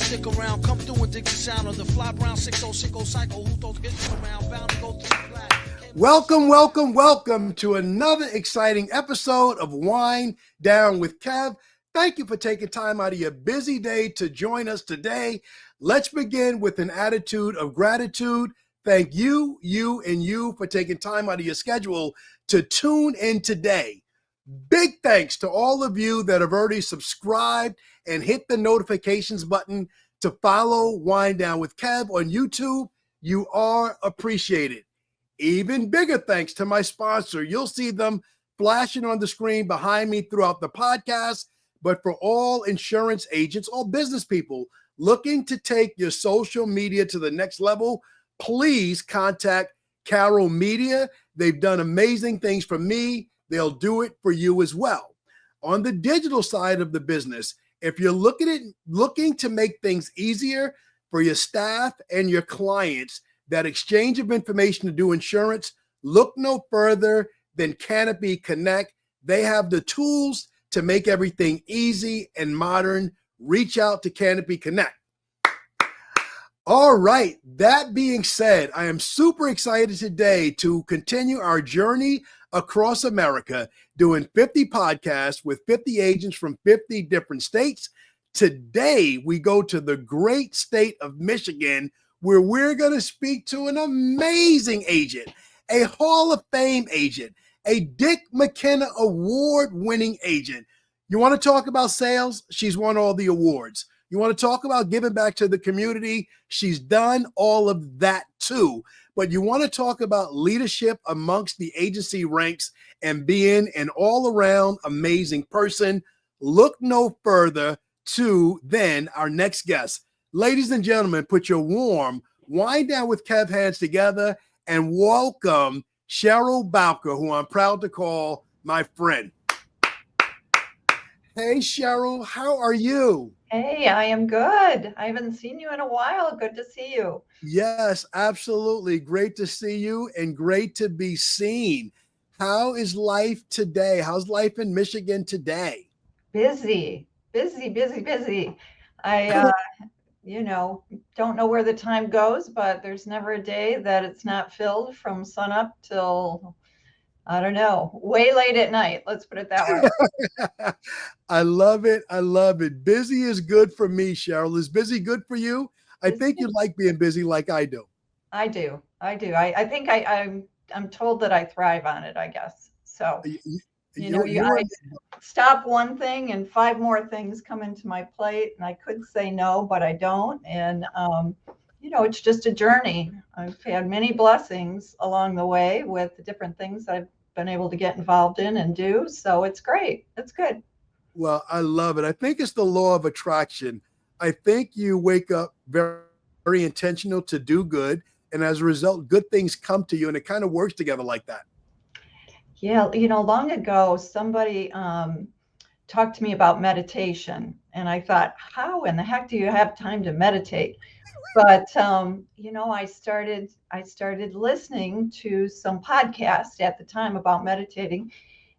stick around, come through and dig the sound of the fly brown 6060 cycle. Who throws hits around, bound to go through black. Welcome to another exciting episode of Wine Down with Kev. Thank you for taking time out of your busy day to join us today. Let's begin with an attitude of gratitude. Thank you for taking time out of your schedule to tune in today. Big thanks to all of you that have already subscribed and hit the notifications button to follow Wine Down with Kev on YouTube. You are appreciated. Even bigger thanks to my sponsor. You'll see them flashing on the screen behind me throughout the podcast. But for all insurance agents, all business people looking to take your social media to the next level, please contact Carol Media. They've done amazing things for me. They'll do it for you as well. On the digital side of the business, if you're looking to make things easier for your staff and your clients, that exchange of information to do insurance, look no further than Canopy Connect. They have the tools to make everything easy and modern. Reach out to Canopy Connect. All right, that being said, I am super excited today to continue our journey across America, doing 50 podcasts with 50 agents from 50 different states. Today, we go to the great state of Michigan, where we're going to speak to an amazing agent, a Hall of Fame agent, a Dick McKenna Award winning agent. You want to talk about sales? She's won all the awards. You want to talk about giving back to the community? She's done all of that too. But you want to talk about leadership amongst the agency ranks and being an all-around amazing person? Look no further to than our next guest. Ladies and gentlemen, put your warm Wine Down with Kev hands together and welcome Cheryl Bowker, who I'm proud to call my friend. Hey, Cheryl, how are you? Hey, I am good. I haven't seen you in a while. Good to see you. Yes, absolutely. Great to see you and great to be seen. How is life today? How's life in Michigan today? Busy. I, don't know where the time goes, but there's never a day that it's not filled from sunup till, I don't know, way late at night. Let's put it that way. I love it. Busy is good for me, Cheryl. Is busy good for you? I think you like being busy like I do. I do. I think I'm told that I thrive on it, I guess. So, I stop one thing and 5 more things come into my plate, and I could say no, but I don't. And, it's just a journey. I've had many blessings along the way with the different things I've been able to get involved in and do. So it's great. It's good. Well, I love it. I think it's the law of attraction. I think you wake up very, very intentional to do good. And as a result, good things come to you, and it kind of works together like that. Yeah. Long ago, somebody talked to me about meditation. And I thought, how in the heck do you have time to meditate? But, I started listening to some podcasts at the time about meditating.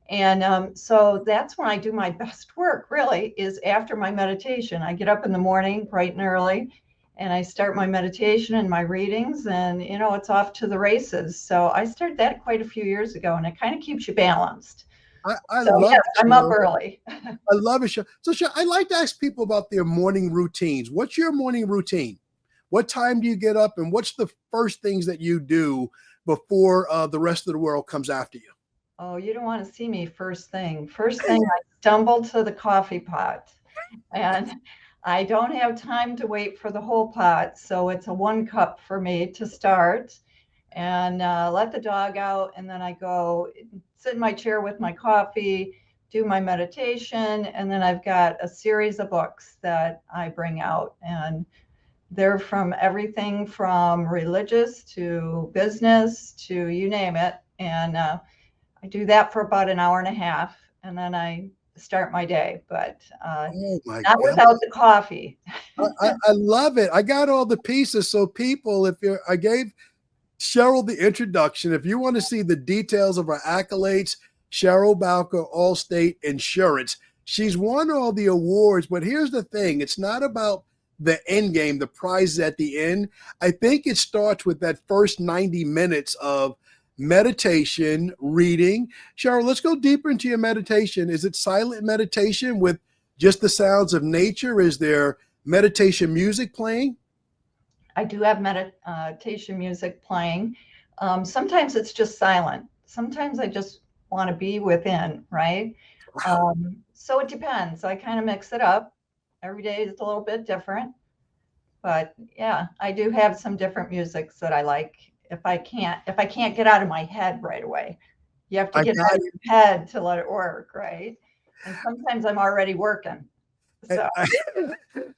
And so that's when I do my best work, really, is after my meditation. I get up in the morning bright and early, and I start my meditation and my readings, and, it's off to the races. So I started that quite a few years ago, and it kind of keeps you balanced. I love it. I'm up early. I love it. So, I like to ask people about their morning routines. What's your morning routine? What time do you get up, and what's the first things that you do before the rest of the world comes after you? Oh, you don't want to see me first thing. First thing, I stumble to the coffee pot, and I don't have time to wait for the whole pot. So it's a 1 cup for me to start, and let the dog out. And then I go sit in my chair with my coffee, do my meditation. And then I've got a series of books that I bring out, and they're from everything from religious to business to you name it. And I do that for about an hour and a half, and then I start my day, but not without the coffee. I love it. I got all the pieces. So people, I gave Cheryl the introduction. If you want to see the details of her accolades, Cheryl Bowker, Allstate Insurance. She's won all the awards, but here's the thing. It's not about the end game, the prize at the end. I think it starts with that first 90 minutes of meditation, reading. Cheryl, let's go deeper into your meditation. Is it silent meditation with just the sounds of nature? Is there meditation music playing? I do have meditation music playing. Sometimes it's just silent. Sometimes I just want to be within, right? Wow. So it depends. I kind of mix it up. Every day is a little bit different. But yeah, I do have some different musics that I like. If I can't get out of my head right away, you have to get out of your head to let it work, right? And sometimes I'm already working. So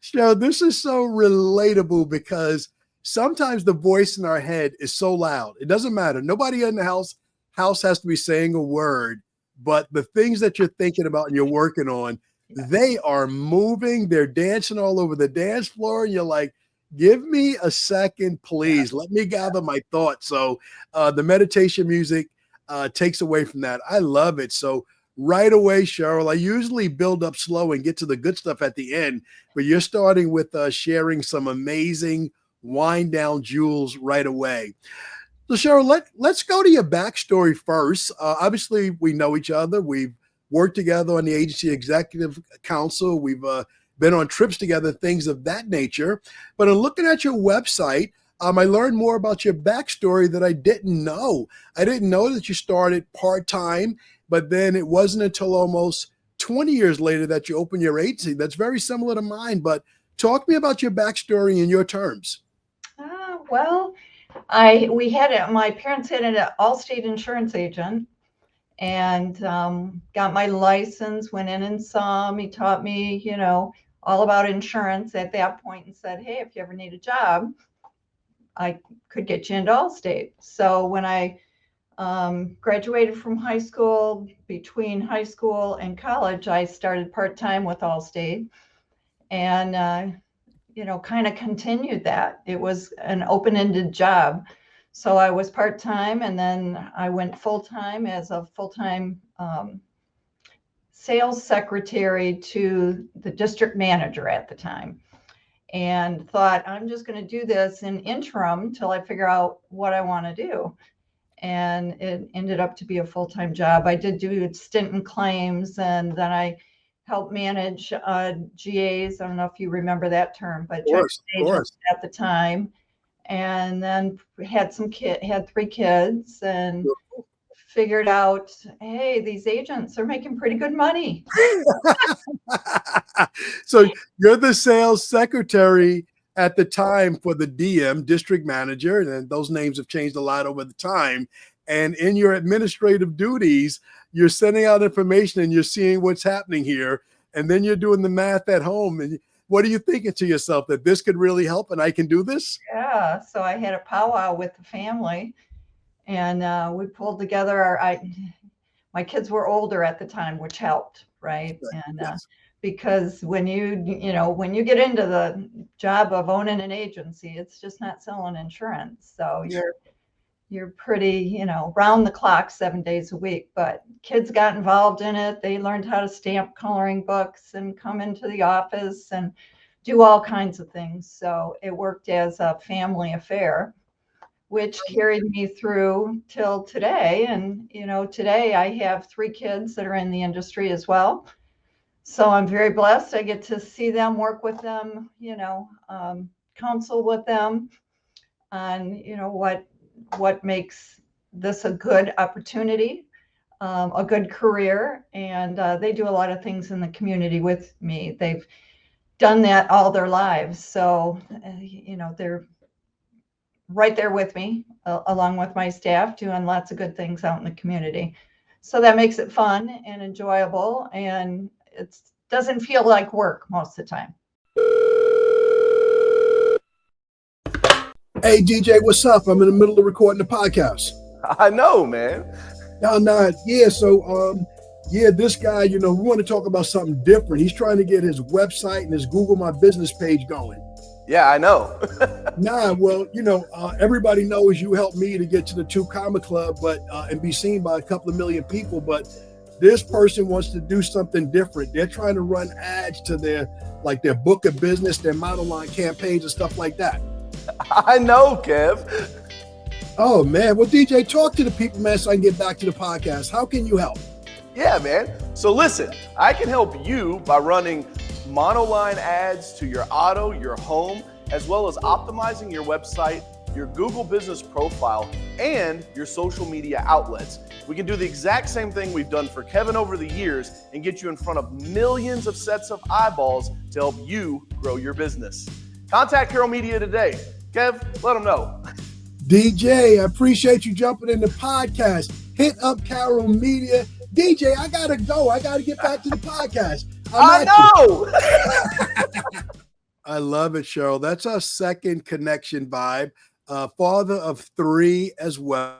Cheryl, this is so relatable because sometimes the voice in our head is so loud. It doesn't matter. Nobody in the house has to be saying a word, but the things that you're thinking about and you're working on, they are moving. They're dancing all over the dance floor. And you're like, give me a second, please. Let me gather my thoughts. So the meditation music takes away from that. I love it. So right away, Cheryl, I usually build up slow and get to the good stuff at the end, but you're starting with sharing some amazing wind down jewels right away. So Cheryl, let's go to your backstory first. Obviously, we know each other. We've worked together on the agency executive council. We've been on trips together, things of that nature. But in looking at your website, I learned more about your backstory that I didn't know. I didn't know that you started part-time, but then it wasn't until almost 20 years later that you opened your agency. That's very similar to mine, but talk to me about your backstory in your terms. Well, my parents had an Allstate insurance agent, and got my license, went in and saw him. He taught me, all about insurance at that point and said, hey, if you ever need a job, I could get you into Allstate. So when I graduated from high school, between high school and college, I started part-time with Allstate and, kind of continued that. It was an open-ended job. So I was part-time, and then I went full-time as a full-time sales secretary to the district manager at the time, and thought, I'm just going to do this in interim till I figure out what I want to do. And it ended up to be a full-time job. I did do a stint in claims, and then I helped manage GAs. I don't know if you remember that term, but Of course. At the time. And then had 3 kids, and figured out, hey, these agents are making pretty good money. So you're the sales secretary at the time for the DM, district manager, and those names have changed a lot over the time. And in your administrative duties, you're sending out information and you're seeing what's happening here. And then you're doing the math at home. And what are you thinking to yourself, that this could really help and I can do this? Yeah. So I had a powwow with the family, and we pulled together my kids were older at the time, which helped, right? And because when you get into the job of owning an agency, it's just not selling insurance. So you're pretty, round the clock 7 days a week. But kids got involved in it. They learned how to stamp coloring books and come into the office and do all kinds of things. So it worked as a family affair, which carried me through till today. And, today I have 3 kids that are in the industry as well. So I'm very blessed. I get to see them, work with them, counsel with them on, what makes this a good opportunity, a good career. And they do a lot of things in the community with me. They've done that all their lives. So, they're right there with me, along with my staff, doing lots of good things out in the community. So that makes it fun and enjoyable, and it doesn't feel like work most of the time. Hey, DJ, what's up? I'm in the middle of recording the podcast. I know, man. No. Yeah. So, this guy, we want to talk about something different. He's trying to get his website and his Google My Business page going. Yeah, I know. Everybody knows you helped me to get to the 2 Comma Club, and be seen by a couple of million people. But This person wants to do something different. They're trying to run ads to their book of business, their model line campaigns and stuff like that. I know, Kev. Oh man, well DJ, talk to the people, man, so I can get back to the podcast. How can you help? Yeah, man. So listen, I can help you by running monoline ads to your auto, your home, as well as optimizing your website, your Google business profile, and your social media outlets. We can do the exact same thing we've done for Kevin over the years and get you in front of millions of sets of eyeballs to help you grow your business. Contact Carroll Media today. Kev, let them know. DJ, I appreciate you jumping in the podcast. Hit up Carroll Media. DJ, I gotta go. I gotta get back to the podcast. I know. I love it, Cheryl. That's our second connection vibe. Father of 3 as well.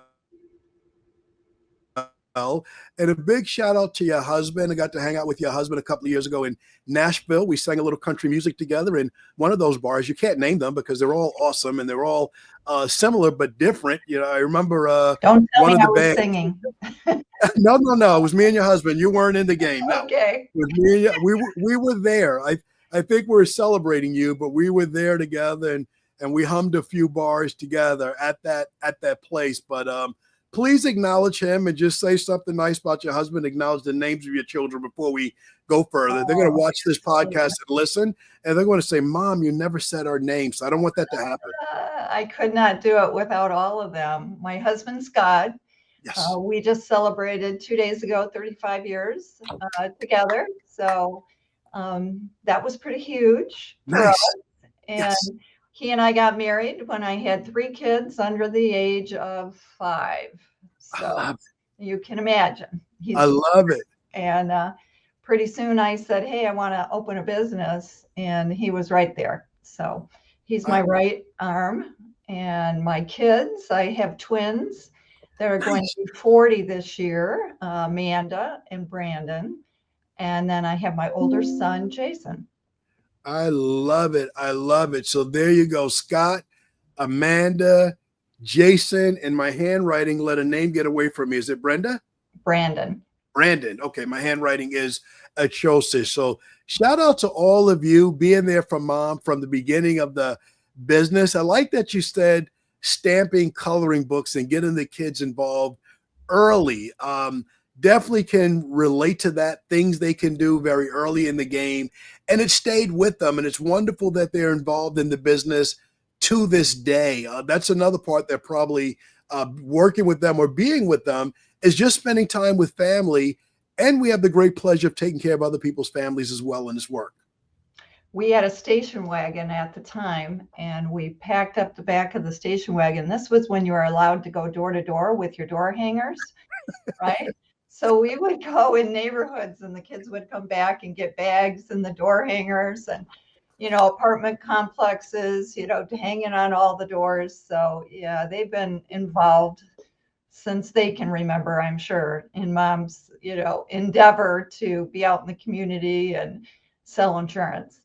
And a big shout out to your husband. I got to hang out with your husband a couple of years ago in Nashville. We sang a little country music together in one of those bars. You can't name them because they're all awesome and they're all similar but different. You know, I remember Don't tell one me of the I was bands. singing. No. It was me and your husband. You weren't in the game. No. Okay. It was me and we were there. I think we were celebrating you, but we were there together and we hummed a few bars together at that place. But please acknowledge him and just say something nice about your husband. Acknowledge the names of your children before we go further. They're going to watch this podcast and listen, and they're going to say, Mom, you never said our names. So I don't want that to happen. I could not do it without all of them. My husband, Scott. Yes. We just celebrated 2 days ago, 35 years together. So that was pretty huge for Nice. us. And Yes. he and I got married when I had 3 kids under the age of 5. So you can imagine. I love it. And pretty soon I said, hey, I want to open a business. And he was right there. So he's my right arm. And my kids, I have twins. They're going to be 40 this year, Amanda and Brandon. And then I have my older son, Jason. I love it. I love it. So there you go. Scott, Amanda, Jason, and my handwriting let a name get away from me. Is it Brenda? Brandon. Okay. My handwriting is atrocious. So shout out to all of you being there for Mom from the beginning of the business. I like that you said stamping coloring books and getting the kids involved early. Definitely can relate to that, things they can do very early in the game. And it stayed with them. And it's wonderful that they're involved in the business to this day. That's another part that probably working with them or being with them is just spending time with family. And we have the great pleasure of taking care of other people's families as well in this work. We had a station wagon at the time, and we packed up the back of the station wagon. This was when you were allowed to go door to door with your door hangers, right? So we would go in neighborhoods and the kids would come back and get bags and the door hangers and, apartment complexes, hanging on all the doors. So yeah, they've been involved since they can remember, I'm sure, in Mom's, endeavor to be out in the community and sell insurance.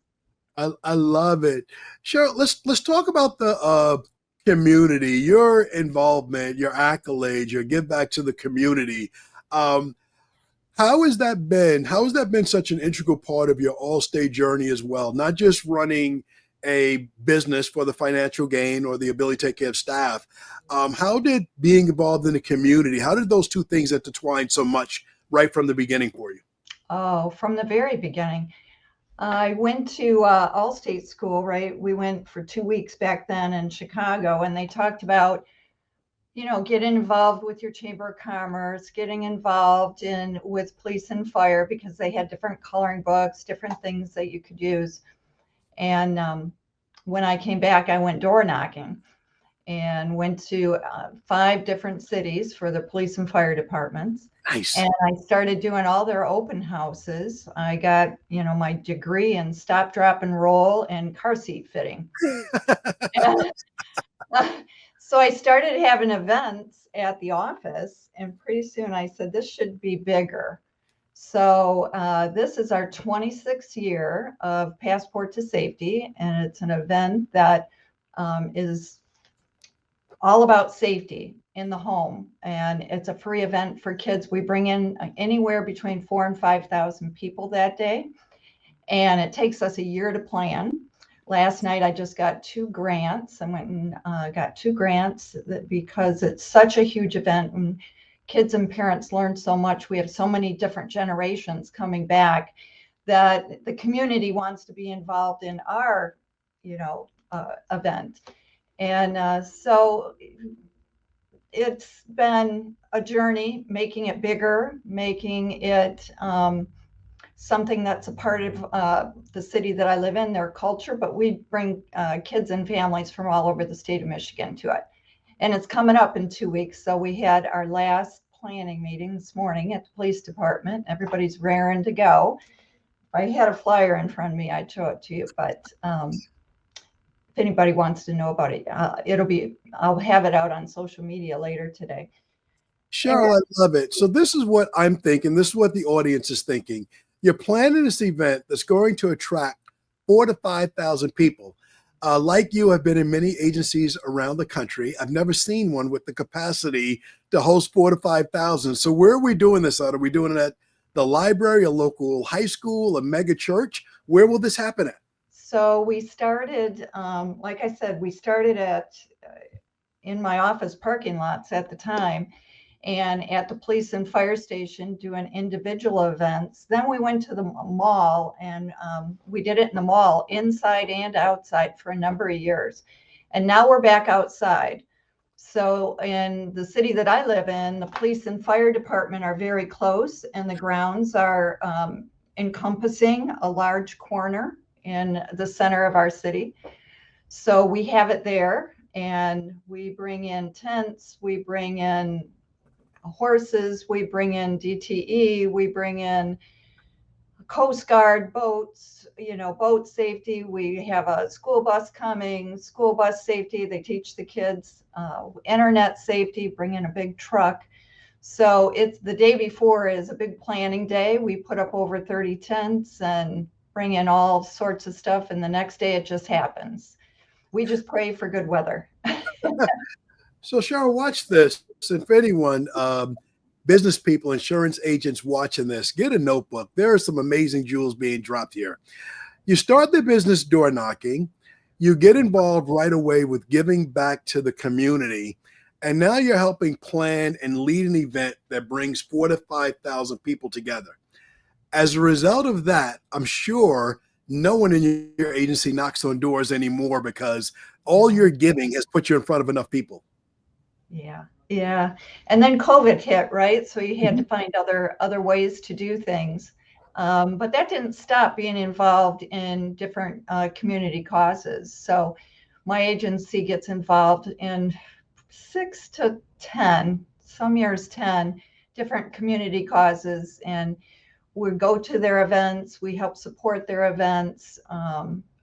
I love it. Cheryl, let's talk about the community, your involvement, your accolades, your give back to the community. How has that been? How has that been such an integral part of your Allstate journey as well? Not just running a business for the financial gain or the ability to take care of staff. How did being involved in the community, how did those two things intertwine so much right from the beginning for you? Oh, from the very beginning. I went to Allstate school, right? We went for 2 weeks back then in Chicago, and they talked about, getting involved with your Chamber of Commerce, getting involved with police and fire because they had different coloring books, different things that you could use. And when I came back, I went door knocking and went to 5 different cities for the police and fire departments. Nice. And I started doing all their open houses. I got, my degree in stop, drop, and roll and car seat fitting. And, so I started having events at the office, and pretty soon I said, this should be bigger. So this is our 26th year of Passport to Safety, and it's an event that is all about safety in the home. And it's a free event for kids. We bring in anywhere between 4,000 and 5,000 people that day. And it takes us a year to plan. Last night, I just got 2 grants. I went and got 2 grants because it's such a huge event and kids and parents learn so much. We have so many different generations coming back that the community wants to be involved in our, event. And so it's been a journey, making it bigger, making it something that's a part of the city that I live in, their culture, but we bring kids and families from all over the state of Michigan to it. And it's coming up in 2 weeks. So we had our last planning meeting this morning at the police department. Everybody's raring to go. If I had a flyer in front of me, I'd show it to you, but if anybody wants to know about it, I'll have it out on social media later today. Cheryl, I love it. So this is what I'm thinking. This is what the audience is thinking. You're planning this event that's going to attract 4,000 to 5,000 people. Like you, I've been in many agencies around the country. I've never seen one with the capacity to host 4,000 to 5,000. So where are we doing this at? Are we doing it at the library, a local high school, a mega church? Where will this happen at? So we started, like I said, we started in my office parking lots at the time, and at the police and fire station doing individual events. Then we went to the mall, and we did it in the mall, inside and outside, for a number of years. And now we're back outside. So in the city that I live in, the police and fire department are very close, and the grounds are encompassing a large corner in the center of our city. So we have it there, and we bring in tents, we bring in horses, we bring in DTE, we bring in Coast Guard boats, boat safety. We have a school bus coming, school bus safety. They teach the kids internet safety, bring in a big truck. So it's the day before is a big planning day. We put up over 30 tents and bring in all sorts of stuff. And the next day it just happens. We just pray for good weather. So Cheryl, watch this. If anyone, business people, insurance agents watching this, get a notebook. There are some amazing jewels being dropped here. You start the business door knocking. You get involved right away with giving back to the community. And now you're helping plan and lead an event that brings 4,000 to 5,000 people together. As a result of that, I'm sure no one in your agency knocks on doors anymore because all your giving has put you in front of enough people. Yeah. And then COVID hit, right? So you had to find other ways to do things. But that didn't stop being involved in different community causes. So my agency gets involved in 6 to 10, some years 10, different community causes. And we go to their events. We help support their events.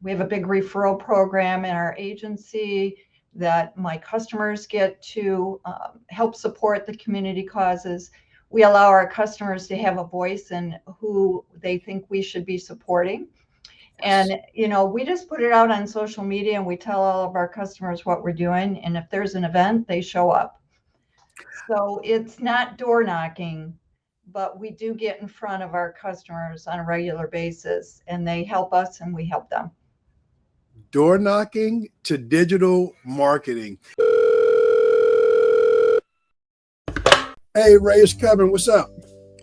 We have a big referral program in our agency that my customers get to help support the community causes. We allow our customers to have a voice in who they think we should be supporting. And, we just put it out on social media and we tell all of our customers what we're doing. And if there's an event, they show up. So it's not door knocking, but we do get in front of our customers on a regular basis, and they help us and we help them. Door knocking to digital marketing. Hey, Ray, it's Kevin. What's up?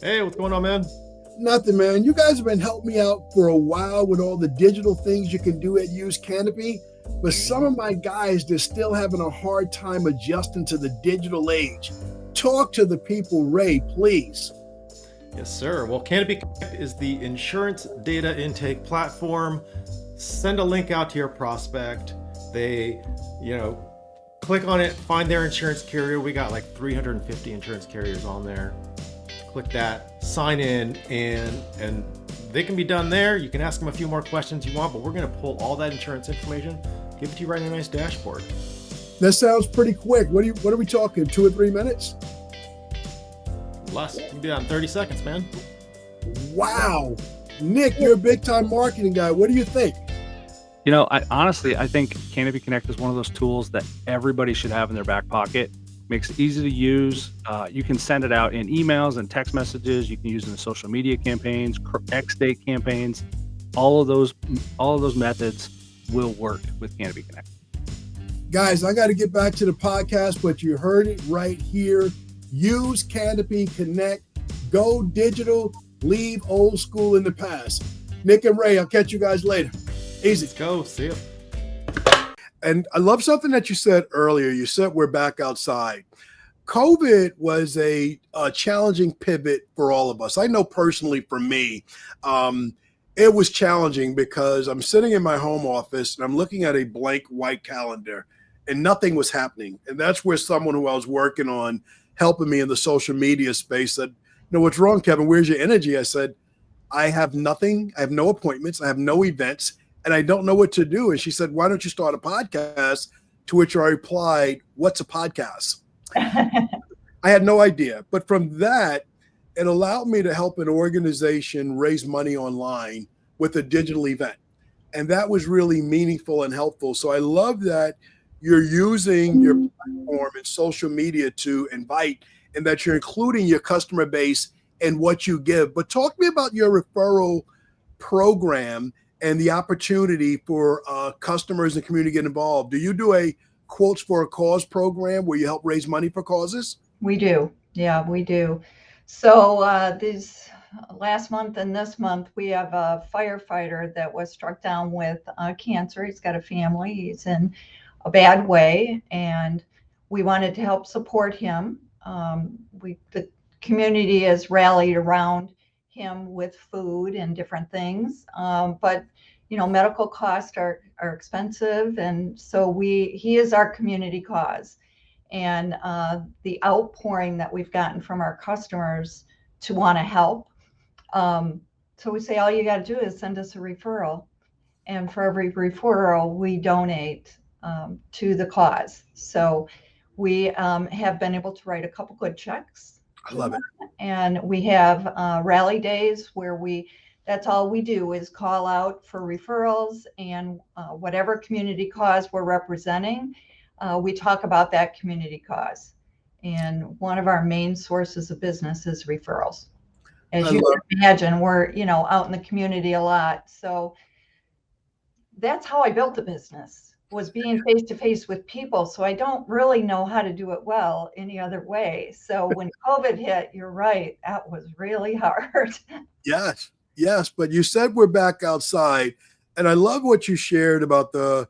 Hey, what's going on, man? Nothing, man. You guys have been helping me out for a while with all the digital things you can do at Use Canopy, but some of my guys, they're still having a hard time adjusting to the digital age. Talk to the people, Ray, please. Yes, sir. Well, Canopy is the insurance data intake platform. Send a link out to your prospect. They, click on it, find their insurance carrier. We got like 350 insurance carriers on there. Click that, sign in, and they can be done there. You can ask them a few more questions you want, but we're going to pull all that insurance information, give it to you right in a nice dashboard. That sounds pretty quick. What are we talking? 2 or 3 minutes? Less. You can do that in 30 seconds, man. Wow. Nick, you're a big time marketing guy. What do you think? I think Canopy Connect is one of those tools that everybody should have in their back pocket. Makes it easy to use. You can send it out in emails and text messages. You can use it in social media campaigns, X-Date campaigns. All of those methods will work with Canopy Connect. Guys, I got to get back to the podcast, but you heard it right here. Use Canopy Connect. Go digital. Leave old school in the past. Nick and Ray, I'll catch you guys later. Easy. Let's go. See ya. And I love something that you said earlier. You said we're back outside. COVID was a challenging pivot for all of us. I know personally for me, it was challenging because I'm sitting in my home office and I'm looking at a blank white calendar and nothing was happening. And that's where someone who I was working on helping me in the social media space said, what's wrong, Kevin? Where's your energy? I said, I have nothing. I have no appointments. I have no events. And I don't know what to do. And she said, why don't you start a podcast? To which I replied, what's a podcast? I had no idea. But from that, it allowed me to help an organization raise money online with a digital event. And that was really meaningful and helpful. So I love that you're using your platform and social media to invite, and that you're including your customer base and what you give. But talk to me about your referral program and the opportunity for customers and community to get involved. Do you do a Quotes for a Cause program where you help raise money for causes? We do. Yeah, we do. So this last month and this month, we have a firefighter that was struck down with cancer. He's got a family. He's in a bad way, and we wanted to help support him. The community has rallied around him with food and different things, but medical costs are expensive, and so he is our community cause. And the outpouring that we've gotten from our customers to want to help, so we say all you got to do is send us a referral, and for every referral we donate to the cause. So we have been able to write a couple good checks. I love it. And we have rally days where that's all we do is call out for referrals, and whatever community cause we're representing, we talk about that community cause. And one of our main sources of business is referrals. As you can imagine, we're, out in the community a lot. So that's how I built the business, was being face to face with people. So I don't really know how to do it well any other way. So when COVID hit, you're right, that was really hard. Yes. But you said we're back outside. And I love what you shared about the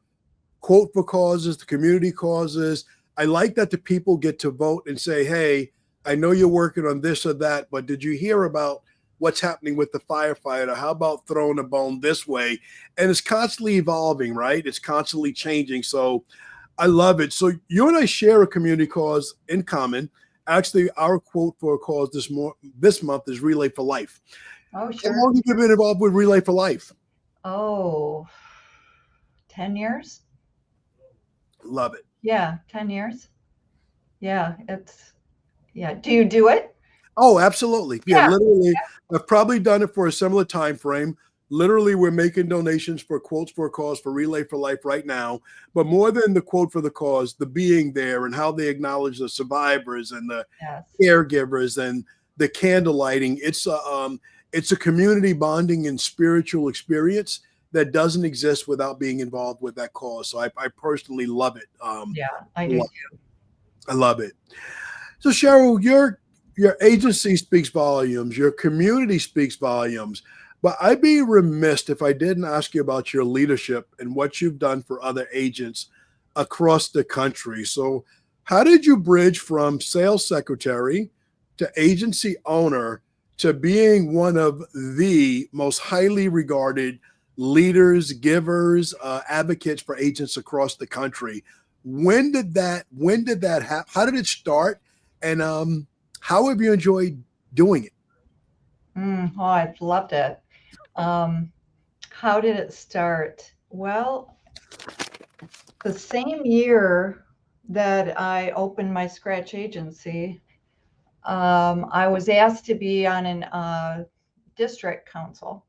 quote for causes, the community causes. I like that the people get to vote and say, hey, I know you're working on this or that, but did you hear about what's happening with the firefighter? How about throwing a bone this way? And it's constantly evolving, right? It's constantly changing. So I love it. So you and I share a community cause in common. Actually, our quote for a cause this month is Relay for Life. Oh, sure. How long have you been involved with Relay for Life? 10 years. Love it. Yeah, 10 years. Yeah, do you do it? Oh, absolutely. Yeah, literally. I've probably done it for a similar time frame. Literally, we're making donations for Quotes for a Cause for Relay for Life right now. But more than the quote for the cause, the being there and how they acknowledge the survivors and the caregivers and the candle lighting. It's a community bonding and spiritual experience that doesn't exist without being involved with that cause. So I personally love it. I do too. I love it. So Cheryl, your agency speaks volumes, your community speaks volumes, but I'd be remiss if I didn't ask you about your leadership and what you've done for other agents across the country. So how did you bridge from sales secretary to agency owner to being one of the most highly regarded leaders, givers, advocates for agents across the country? When did that happen? How did it start? And how have you enjoyed doing it? I've loved it. How did it start? Well, the same year that I opened my scratch agency, I was asked to be on an district council.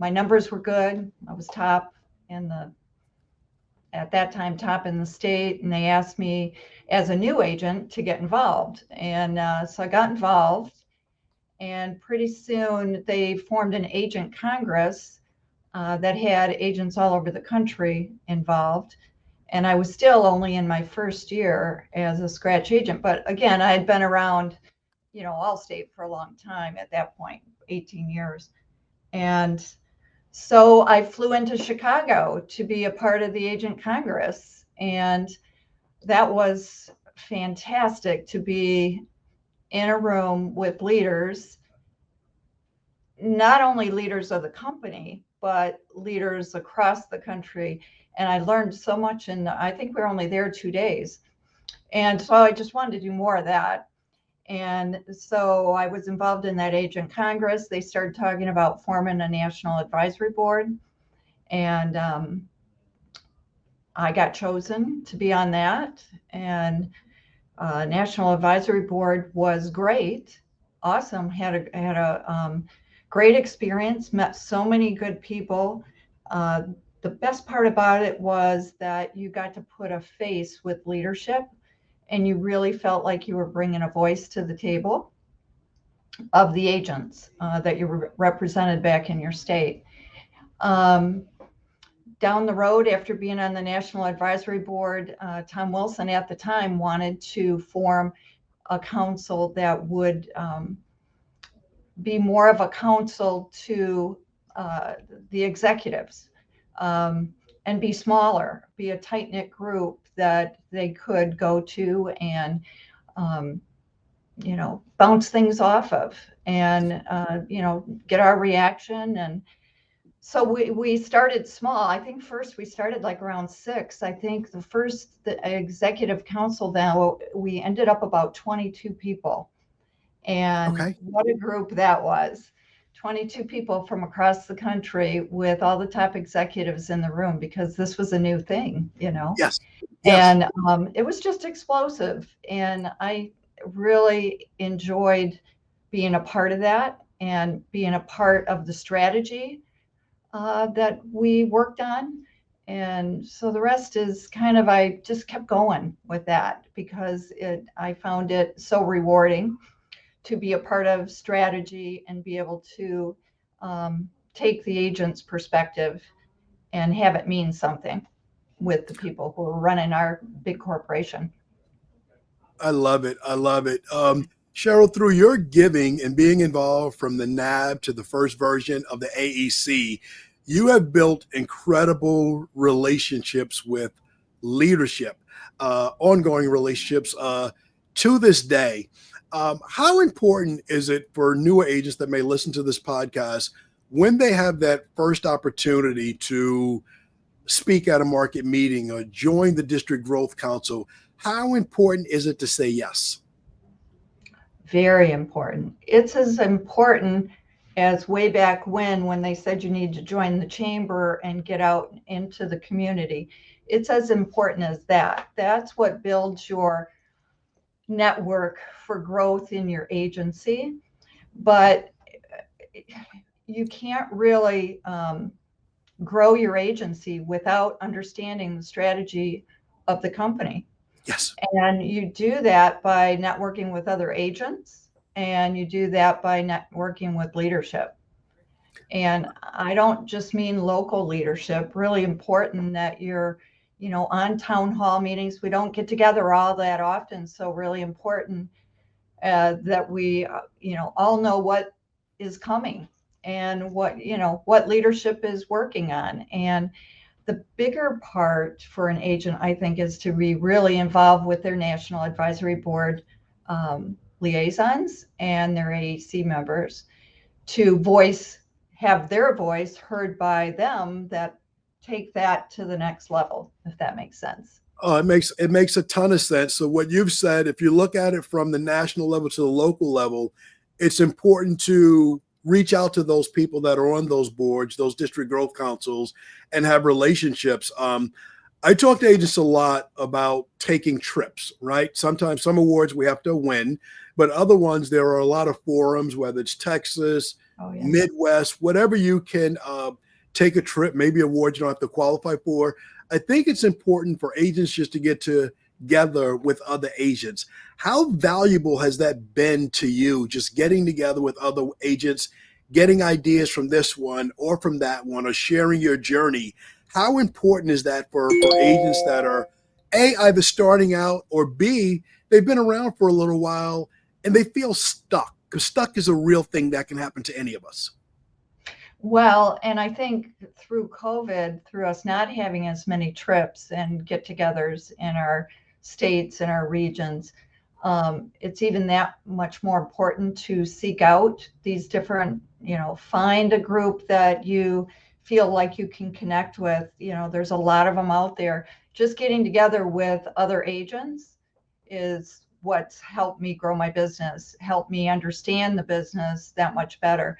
my numbers were good. I was top at that time, top in the state. And they asked me as a new agent to get involved. And so I got involved. And pretty soon they formed an agent congress that had agents all over the country involved. And I was still only in my first year as a scratch agent. But again, I had been around, Allstate for a long time at that point, 18 years. And so I flew into Chicago to be a part of the agent congress. And that was fantastic to be in a room with leaders, not only leaders of the company, but leaders across the country. And I learned so much. And I think we were only there 2 days. And so I just wanted to do more of that. And so I was involved in that agent congress. They started talking about forming a national advisory board. And I got chosen to be on that. And National Advisory Board was great, awesome. Had a great experience. Met so many good people. The best part about it was that you got to put a face with leadership, and you really felt like you were bringing a voice to the table of the agents that you represented back in your state. Down the road, after being on the National Advisory Board, Tom Wilson at the time wanted to form a council that would be more of a council to the executives and be smaller, be a tight-knit group that they could go to and, bounce things off of and, get our reaction. And so we started small. I think first we started like around 6. I think the executive council, now we ended up about 22 people. And What a group that was. 22 people from across the country with all the top executives in the room, because this was a new thing, Yes. And it was just explosive. And I really enjoyed being a part of that and being a part of the strategy that we worked on. And so the rest is I just kept going with that because I found it so rewarding to be a part of strategy and be able to take the agent's perspective and have it mean something with the people who are running our big corporation. I love it. Cheryl, through your giving and being involved from the NAB to the first version of the AEC, you have built incredible relationships with leadership, ongoing relationships to this day. How important is it for newer agents that may listen to this podcast when they have that first opportunity to speak at a market meeting or join the district growth council? How important is it to say yes? Very important. It's as important as way back when they said you need to join the chamber and get out into the community. It's as important as that. That's what builds your network for growth in your agency. But you can't really grow your agency without understanding the strategy of the company. Yes. And you do that by networking with other agents, and you do that by networking with leadership. And I don't just mean local leadership, really important that you're, on town hall meetings. We don't get together all that often. So really important that we, all know what is coming and what leadership is working on. And the bigger part for an agent, I think, is to be really involved with their National Advisory Board liaisons and their AEC members to have their voice heard by them that take that to the next level, if that makes sense. It makes a ton of sense. So what you've said, if you look at it from the national level to the local level, it's important to reach out to those people that are on those boards, those district growth councils, and have relationships. I talk to agents a lot about taking trips, right? Sometimes some awards we have to win, but other ones, there are a lot of forums, whether it's Texas, Oh, yeah. Midwest, whatever you can take a trip, maybe awards you don't have to qualify for. I think it's important for agents just to get together with other agents. How valuable has that been to you, just getting together with other agents, getting ideas from this one or from that one, or sharing your journey? How important is that for agents that are A, either starting out, or B, they've been around for a little while and they feel stuck? Because stuck is a real thing that can happen to any of us. Well, and I think through COVID, through us not having as many trips and get-togethers in our states and our regions, it's even that much more important to seek out these different, find a group that you feel like you can connect with. There's a lot of them out there. Just getting together with other agents is what's helped me grow my business, helped me understand the business that much better.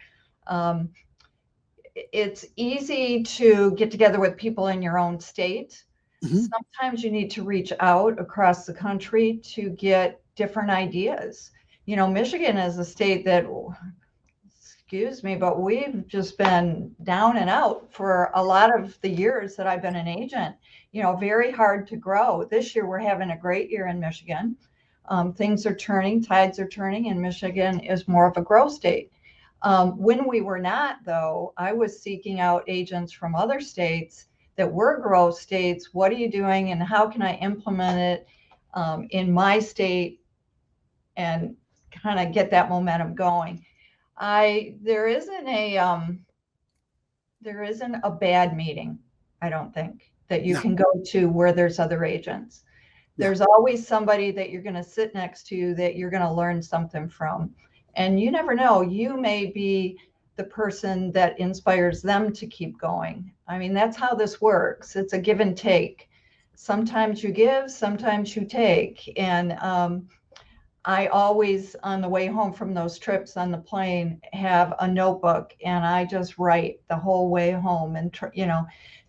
It's easy to get together with people in your own state. Mm-hmm. Sometimes you need to reach out across the country to get different ideas. Michigan is a state that, excuse me, but we've just been down and out for a lot of the years that I've been an agent. Very hard to grow. This year we're having a great year in Michigan. Things are turning, tides are turning, and Michigan is more of a growth state. When we were not, though, I was seeking out agents from other states that were growth states. What are you doing and how can I implement it in my state and kind of get that momentum going? There isn't a bad meeting, I don't think, that you can go to where there's other agents. There's always somebody that you're going to sit next to that you're going to learn something from. And you never know, you may be the person that inspires them to keep going. I mean, that's how this works. It's a give and take. Sometimes you give, sometimes you take. And I always, on the way home from those trips on the plane, have a notebook and I just write the whole way home and,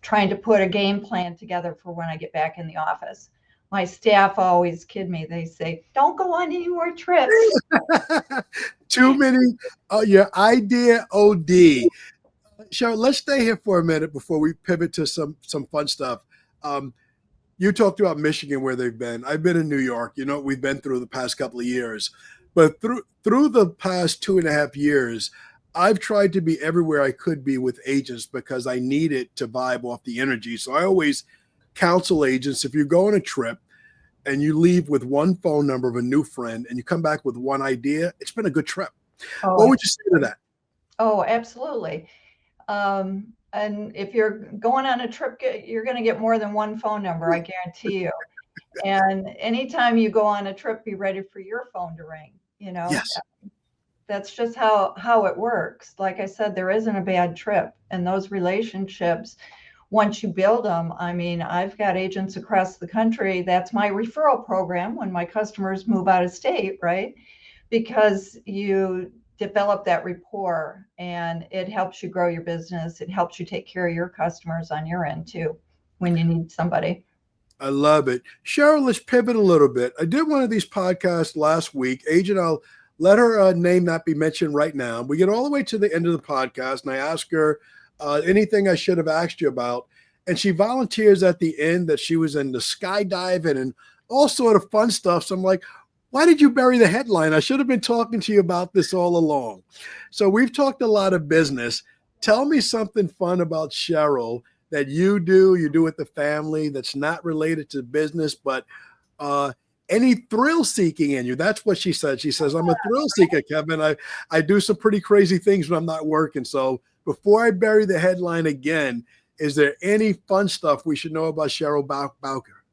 trying to put a game plan together for when I get back in the office. My staff always kid me. They say, don't go on any more trips. Too many. Your idea OD. Cheryl, let's stay here for a minute before we pivot to some fun stuff. You talked about Michigan, where they've been. I've been in New York. We've been through the past couple of years. But through the past 2.5 years, I've tried to be everywhere I could be with agents because I needed to vibe off the energy. So I always counsel agents, if you go on a trip and you leave with one phone number of a new friend and you come back with one idea, it's been a good trip. What would you say to that? Oh, absolutely. And if you're going on a trip, you're going to get more than one phone number, I guarantee you. And anytime you go on a trip, be ready for your phone to ring. Yes. That's just how it works. Like I said, there isn't a bad trip. And those relationships, once you build them, I mean, I've got agents across the country. That's my referral program when my customers move out of state, right? Because you develop that rapport and it helps you grow your business. It helps you take care of your customers on your end too, when you need somebody. I love it. Cheryl, let's pivot a little bit. I did one of these podcasts last week. Agent, I'll let her name not be mentioned right now. We get all the way to the end of the podcast and I ask her, anything I should have asked you about. And she volunteers at the end that she was into skydiving and all sort of fun stuff. So I'm like, why did you bury the headline? I should have been talking to you about this all along. So we've talked a lot of business. Tell me something fun about Cheryl that you do with the family that's not related to business, but any thrill seeking in you. That's what she said. She says, I'm a thrill seeker, Kevin. I do some pretty crazy things when I'm not working. So before I bury the headline again, is there any fun stuff we should know about Cheryl Bowker?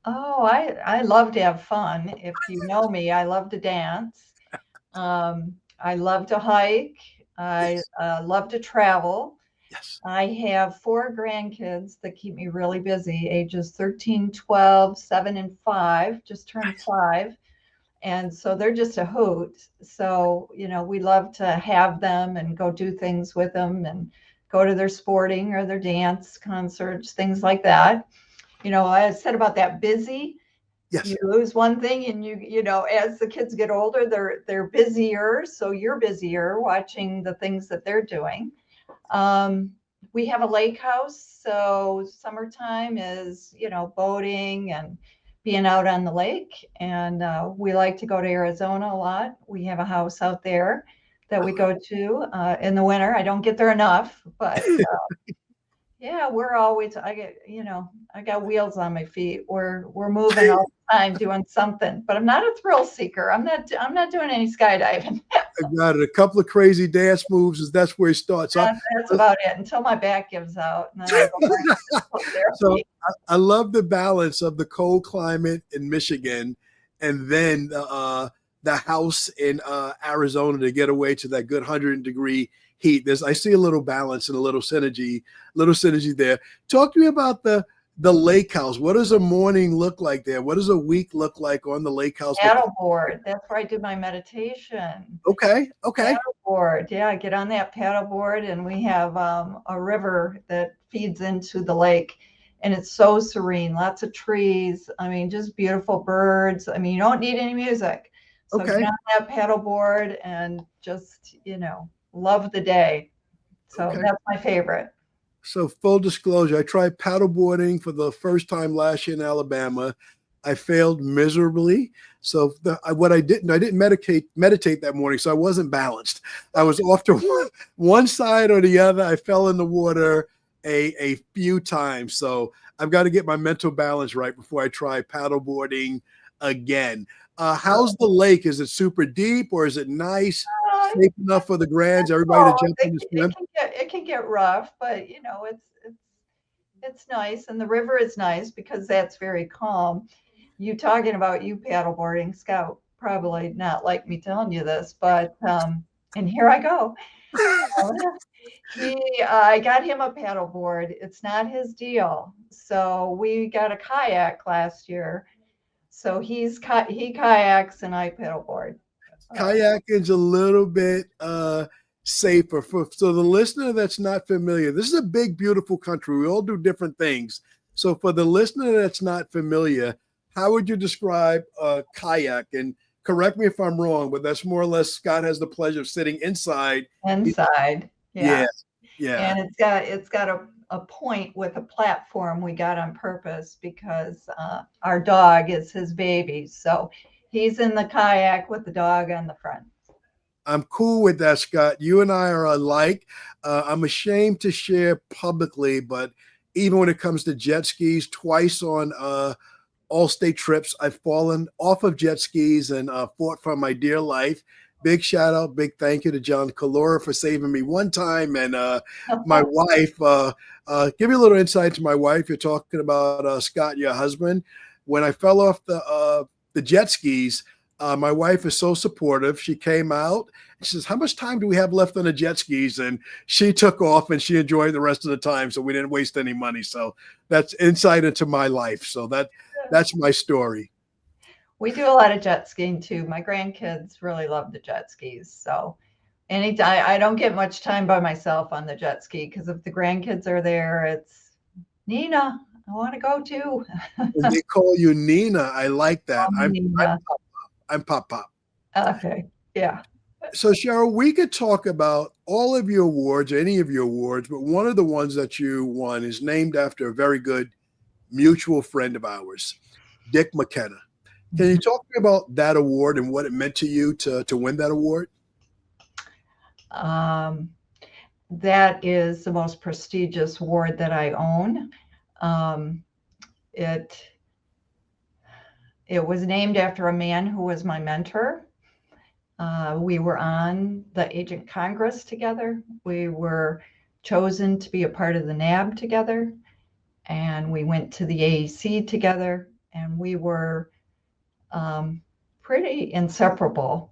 Oh, I love to have fun. If you know me, I love to dance. I love to hike. I love to travel. Yes. I have 4 grandkids that keep me really busy, ages 13, 12, 7, and 5, just turned 5. And so they're just a hoot. So, we love to have them and go do things with them and go to their sporting or their dance concerts, things like that. I said about that busy. Yes. You lose one thing and as the kids get older, they're busier. So you're busier watching the things that they're doing. We have a lake house. So summertime is, boating and being out on the lake. And we like to go to Arizona a lot. We have a house out there that we go to in the winter. I don't get there enough, but yeah, we're always, I got wheels on my feet. We're moving all the time doing something, but I'm not a thrill seeker. I'm not doing any skydiving. I got it. A couple of crazy dance moves, that's where it starts. That's about it until my back gives out. And then I go So I love the balance of the cold climate in Michigan and then the house in Arizona to get away to that good 100-degree heat. I see a little balance and a little synergy there. Talk to me about the lake house. What does a morning look like there? What does a week look like on the lake house? Paddleboard. That's where I did my meditation. Okay. Paddleboard. Yeah, I get on that paddleboard, and we have a river that feeds into the lake, and it's so serene. Lots of trees. I mean, just beautiful birds. I mean, you don't need any music. So get on that paddleboard and just, love the day. So that's my favorite. So full disclosure, I tried paddleboarding for the first time last year in Alabama. I failed miserably. So I didn't meditate that morning. So I wasn't balanced. I was off to one side or the other. I fell in the water a few times. So I've got to get my mental balance right before I try paddleboarding again. How's the lake? Is it super deep or is it nice? Safe enough for the grands, everybody to jump in and swim? It can get rough, but it's nice, and the river is nice because that's very calm. You talking about you paddleboarding, Scout probably not like me telling you this, but and here I go. I got him a paddleboard. It's not his deal, so we got a kayak last year. So he kayaks and I paddleboard. Kayaking's a little bit safer. So the listener that's not familiar, this is a big, beautiful country. We all do different things. So for the listener that's not familiar, how would you describe kayak? And correct me if I'm wrong, but that's more or less Scott has the pleasure of sitting inside. Yeah. Yeah. And it's got a point with a platform we got on purpose because our dog is his baby. So he's in the kayak with the dog on the front. I'm cool with that, Scott. You and I are alike. I'm ashamed to share publicly, but even when it comes to jet skis, twice on Allstate trips, I've fallen off of jet skis and fought for my dear life. Big shout out, big thank you to John Calora for saving me one time. And my wife, give me a little insight to my wife. You're talking about Scott, your husband. When I fell off the jet skis, my wife is so supportive. She came out and she says, how much time do we have left on the jet skis? And she took off and she enjoyed the rest of the time. So we didn't waste any money. So that's insight into my life. So that's my story. We do a lot of jet skiing too. My grandkids really love the jet skis. So anytime, I don't get much time by myself on the jet ski because if the grandkids are there, it's Nina, I want to go too. They call you Nina. I like that. Nina. I'm Pop Pop. Okay. Yeah. So Cheryl, we could talk about all of your awards, any of your awards, but one of the ones that you won is named after a very good mutual friend of ours, Dick McKenna. Can you talk to me about that award and what it meant to you to win that award? That is the most prestigious award that I own. It was named after a man who was my mentor. We were on the Agent Congress together. We were chosen to be a part of the NAB together. And we went to the AEC together. And we were pretty inseparable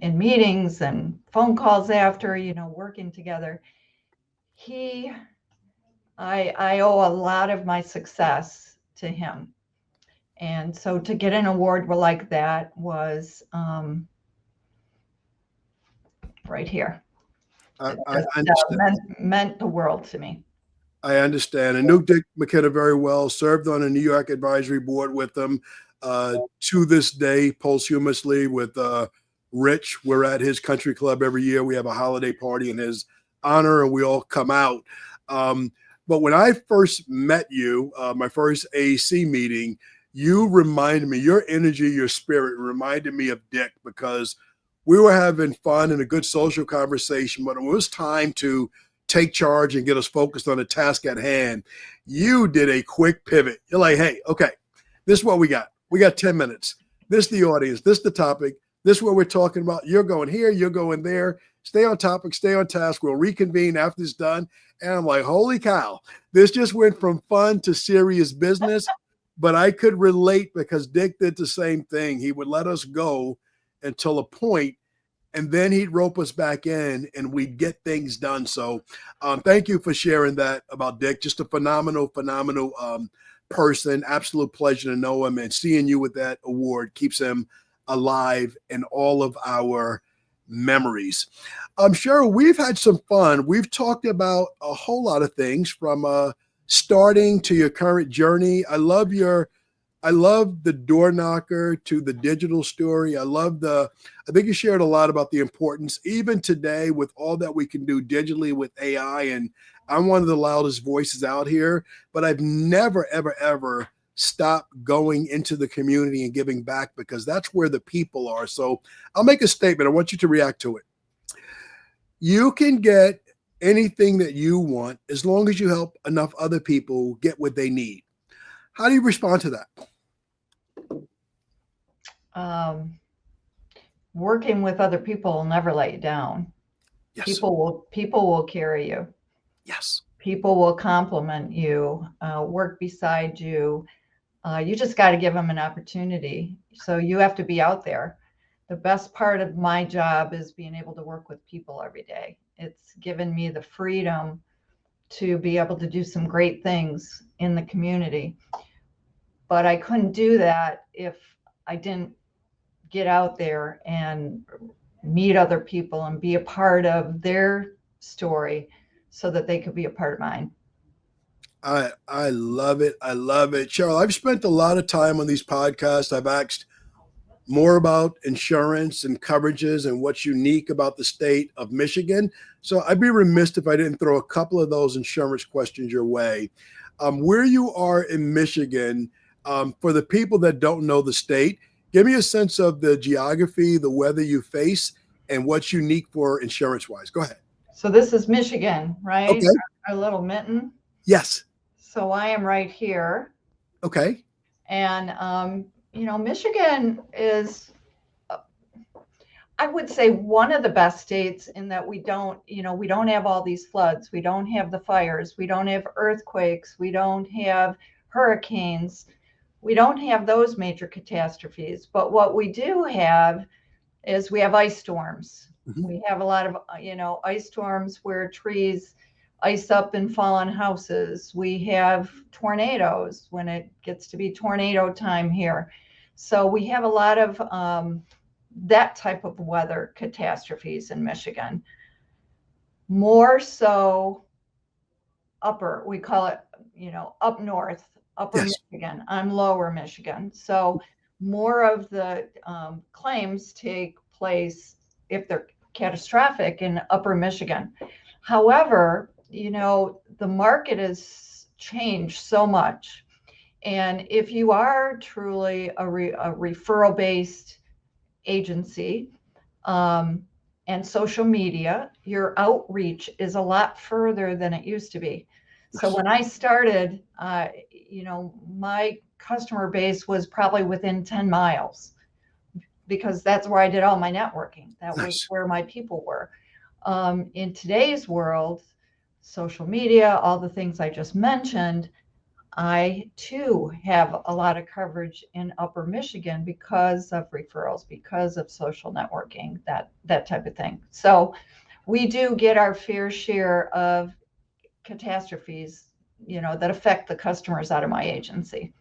in meetings and phone calls after, working together. I owe a lot of my success to him. And so to get an award like that was right here. I understand. Meant the world to me. I understand. I knew Dick McKenna very well, served on a New York advisory board with him. to this day, posthumously with Rich. We're at his country club every year. We have a holiday party in his honor, and we all come out. But when I first met you, my first AAC meeting, you reminded me, your energy, your spirit reminded me of Dick, because we were having fun and a good social conversation, but it was time to take charge and get us focused on the task at hand. You did a quick pivot. You're like, hey, okay, this is what we got. We got 10 minutes. This is the audience. This is the topic. This is what we're talking about. You're going here. You're going there. Stay on topic. Stay on task. We'll reconvene after it's done. And I'm like, holy cow. This just went from fun to serious business. But I could relate, because Dick did the same thing. He would let us go until a point, and then he'd rope us back in and we'd get things done. So thank you for sharing that about Dick. Just a phenomenal person. Absolute pleasure to know him, and seeing you with that award keeps him alive in all of our memories. Cheryl, we've had some fun. We've talked about a whole lot of things, from starting to your current journey. I love the door knocker to the digital story. I think you shared a lot about the importance, even today, with all that we can do digitally with AI. And I'm one of the loudest voices out here, but I've never, ever, ever stopped going into the community and giving back, because that's where the people are. So I'll make a statement. I want you to react to it. You can get anything that you want as long as you help enough other people get what they need. How do you respond to that? Working with other people will never let you down. Yes. People will carry you. Yes. People will compliment you, work beside you. You just got to give them an opportunity. So you have to be out there. The best part of my job is being able to work with people every day. It's given me the freedom to be able to do some great things in the community. But I couldn't do that if I didn't get out there and meet other people and be a part of their story so that they could be a part of mine. I love it. I love it. Cheryl, I've spent a lot of time on these podcasts. I've asked more about insurance and coverages and what's unique about the state of Michigan. So I'd be remiss if I didn't throw a couple of those insurance questions your way. Where you are in Michigan, for the people that don't know the state, give me a sense of the geography, the weather you face, and what's unique for insurance-wise. Go ahead. So this is Michigan, right? Okay. Our little mitten. Yes. So I am right here. Okay. And, Michigan is, I would say, one of the best states in that we don't have all these floods. We don't have the fires. We don't have earthquakes. We don't have hurricanes. We don't have those major catastrophes. But what we do have is we have ice storms. Mm-hmm. We have a lot of, ice storms where trees ice up and fall on houses. We have tornadoes when it gets to be tornado time here. So we have a lot of that type of weather catastrophes in Michigan. More so we call it, up north, upper yes. Michigan. I'm lower Michigan. So more of the claims take place, if they're catastrophic, in upper Michigan. However, the market has changed so much. And if you are truly a referral-based agency and social media, your outreach is a lot further than it used to be. So when I started, my customer base was probably within 10 miles because that's where I did all my networking. That was where my people were. In today's world, social media, all the things I just mentioned, I too have a lot of coverage in upper Michigan because of referrals, because of social networking, that type of thing. So we do get our fair share of catastrophes, that affect the customers out of my agency.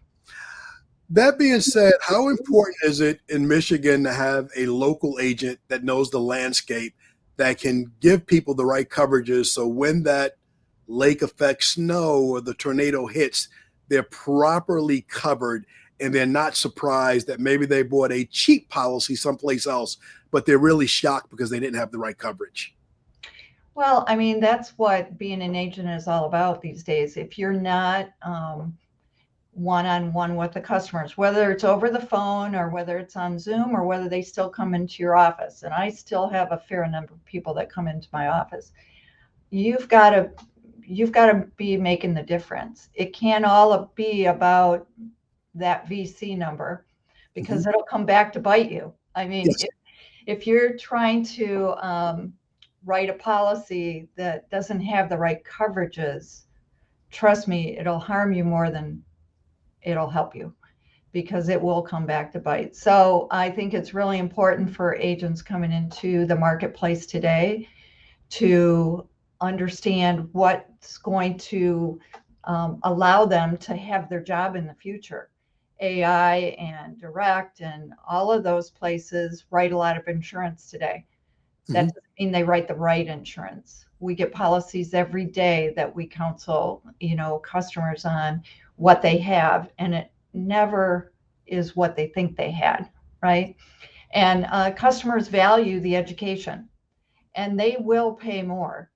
That being said, how important is it in Michigan to have a local agent that knows the landscape, that can give people the right coverages, so when that lake effect snow or the tornado hits, they're properly covered and they're not surprised that maybe they bought a cheap policy someplace else, but they're really shocked because they didn't have the right coverage. Well, I mean, that's what being an agent is all about these days. If you're not one-on-one with the customers, whether it's over the phone or whether it's on Zoom or whether they still come into your office, and I still have a fair number of people that come into my office, you've got to be making the difference. It can't all be about that VC number, because it'll come back to bite you. I mean, Yes. if you're trying to write a policy that doesn't have the right coverages, trust me, it'll harm you more than it'll help you, because it will come back to bite. So I think it's really important for agents coming into the marketplace today to understand what's going to allow them to have their job in the future. AI and direct and all of those places write a lot of insurance today. That doesn't mean they write the right insurance. We get policies every day that we counsel, customers on what they have, and it never is what they think they had, right? And customers value the education, and they will pay more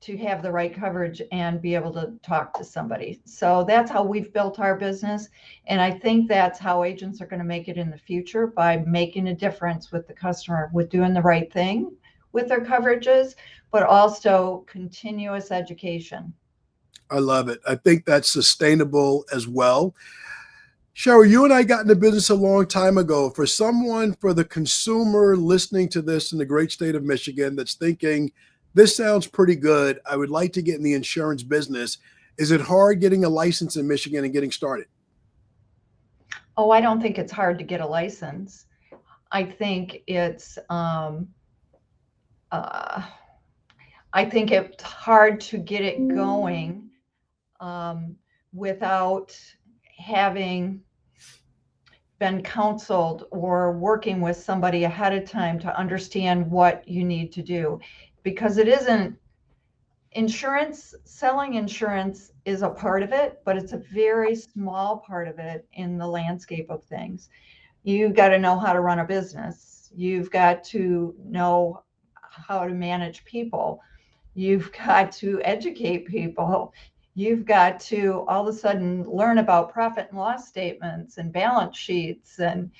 to have the right coverage and be able to talk to somebody. So that's how we've built our business. And I think that's how agents are going to make it in the future, by making a difference with the customer, with doing the right thing with their coverages, but also continuous education. I love it. I think that's sustainable as well. Cheryl, you and I got into business a long time ago. For the consumer listening to this in the great state of Michigan that's thinking, this sounds pretty good, I would like to get in the insurance business. Is it hard getting a license in Michigan and getting started? Oh, I don't think it's hard to get a license. I think it's hard to get it going without having been counseled or working with somebody ahead of time to understand what you need to do. Because it isn't insurance, selling insurance is a part of it, but it's a very small part of it in the landscape of things. You've got to know how to run a business. You've got to know how to manage people. You've got to educate people. You've got to all of a sudden learn about profit and loss statements and balance sheets and,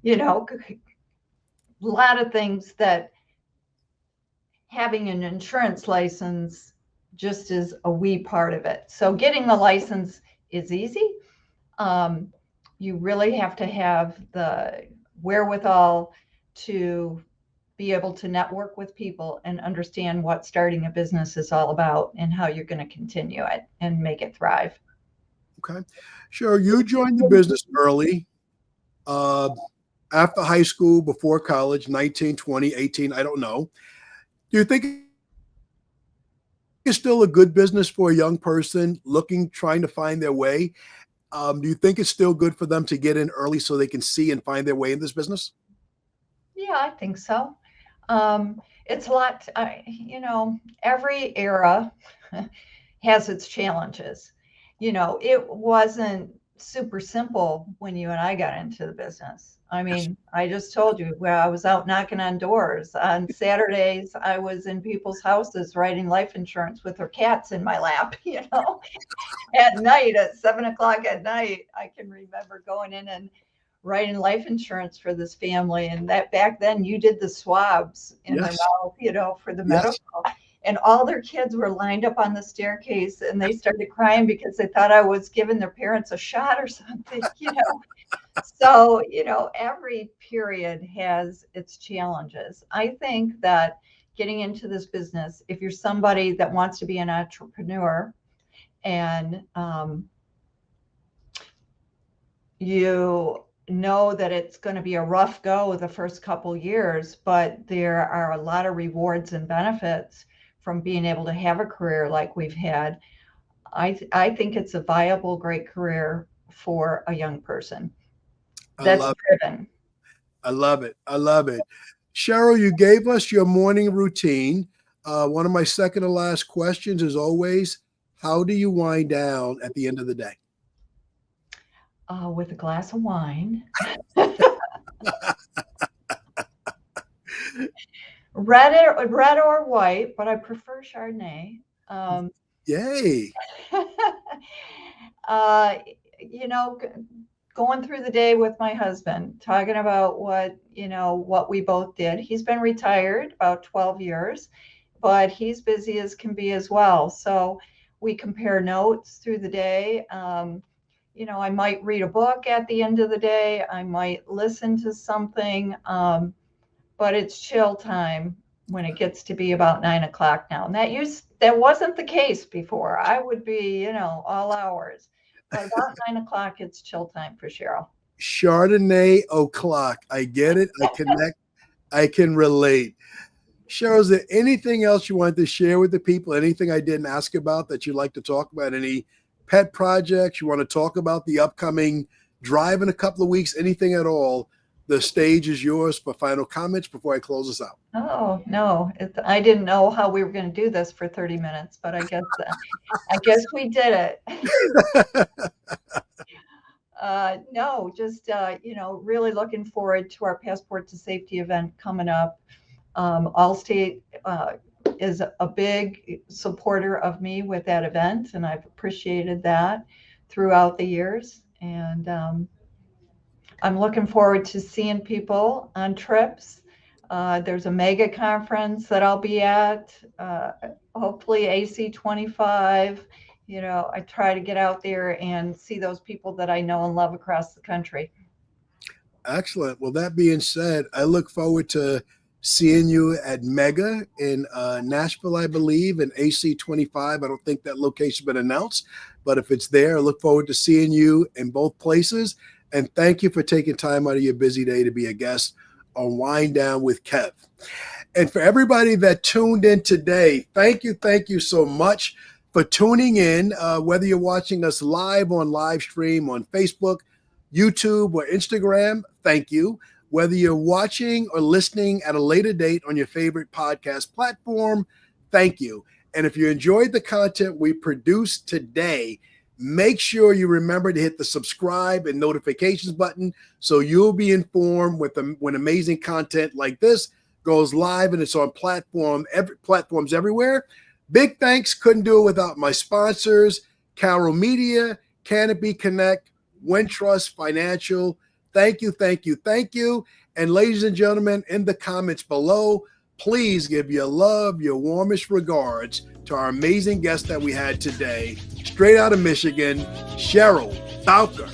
a lot of things that having an insurance license just is a wee part of it. So getting the license is easy. You really have to have the wherewithal to be able to network with people and understand what starting a business is all about and how you're going to continue it and make it thrive. Okay. Cheryl, you joined the business early, after high school, before college, 19, 20, 18, I don't know. Do you think it's still a good business for a young person trying to find their way? Do you think it's still good for them to get in early so they can see and find their way in this business? Yeah, I think so. It's a lot, every era has its challenges. It wasn't super simple when you and I got into the business. I mean, I just told you where I was out knocking on doors. On Saturdays, I was in people's houses writing life insurance with their cats in my lap, At night, at 7:00 at night, I can remember going in and writing life insurance for this family. And that back then you did the swabs in their mouth, for the medical. And all their kids were lined up on the staircase and they started crying because they thought I was giving their parents a shot or something, So, every period has its challenges. I think that getting into this business, if you're somebody that wants to be an entrepreneur and you know that it's going to be a rough go the first couple years, but there are a lot of rewards and benefits from being able to have a career like we've had. I think it's a viable, great career for a young person that's driven. I love it. I love it. Cheryl, you gave us your morning routine. One of my second to last questions is always, how do you wind down at the end of the day? with a glass of wine. Red or white, but I prefer Chardonnay. Yay. Going through the day with my husband, talking about what we both did. He's been retired about 12 years, but he's busy as can be as well. So we compare notes through the day. I might read a book at the end of the day. I might listen to something, but it's chill time when it gets to be about 9 o'clock now. And that wasn't the case before. I would be, all hours. But about 9 o'clock, it's chill time for Cheryl. Chardonnay o'clock. I get it. I connect. I can relate. Cheryl, is there anything else you wanted to share with the people? Anything I didn't ask about that you'd like to talk about? Any pet projects you want to talk about? The upcoming drive in a couple of weeks? Anything at all? The stage is yours for final comments before I close this out. Oh, no. I didn't know how we were going to do this for 30 minutes, but I guess we did it. No, just, really looking forward to our Passport to Safety event coming up. Allstate is a big supporter of me with that event, and I've appreciated that throughout the years. And I'm looking forward to seeing people on trips. There's a mega conference that I'll be at, hopefully AC 25. I try to get out there and see those people that I know and love across the country. Excellent. Well, that being said, I look forward to seeing you at Mega in Nashville, I believe, and AC 25. I don't think that location's been announced, but if it's there, I look forward to seeing you in both places. And thank you for taking time out of your busy day to be a guest on Wine Down with Kev. And for everybody that tuned in today, thank you so much for tuning in. Whether you're watching us live on live stream on Facebook, YouTube, or Instagram, thank you. Whether you're watching or listening at a later date on your favorite podcast platform, thank you. And if you enjoyed the content we produced today, make sure you remember to hit the subscribe and notifications button so you'll be informed when amazing content like this goes live and it's on platforms everywhere. Big thanks. Couldn't do it without my sponsors, Carol Media, Canopy Connect, Wintrust Financial. Thank you. And ladies and gentlemen, in the comments below, please give your love, your warmest regards to our amazing guest that we had today, straight out of Michigan, Cheryl Bowker.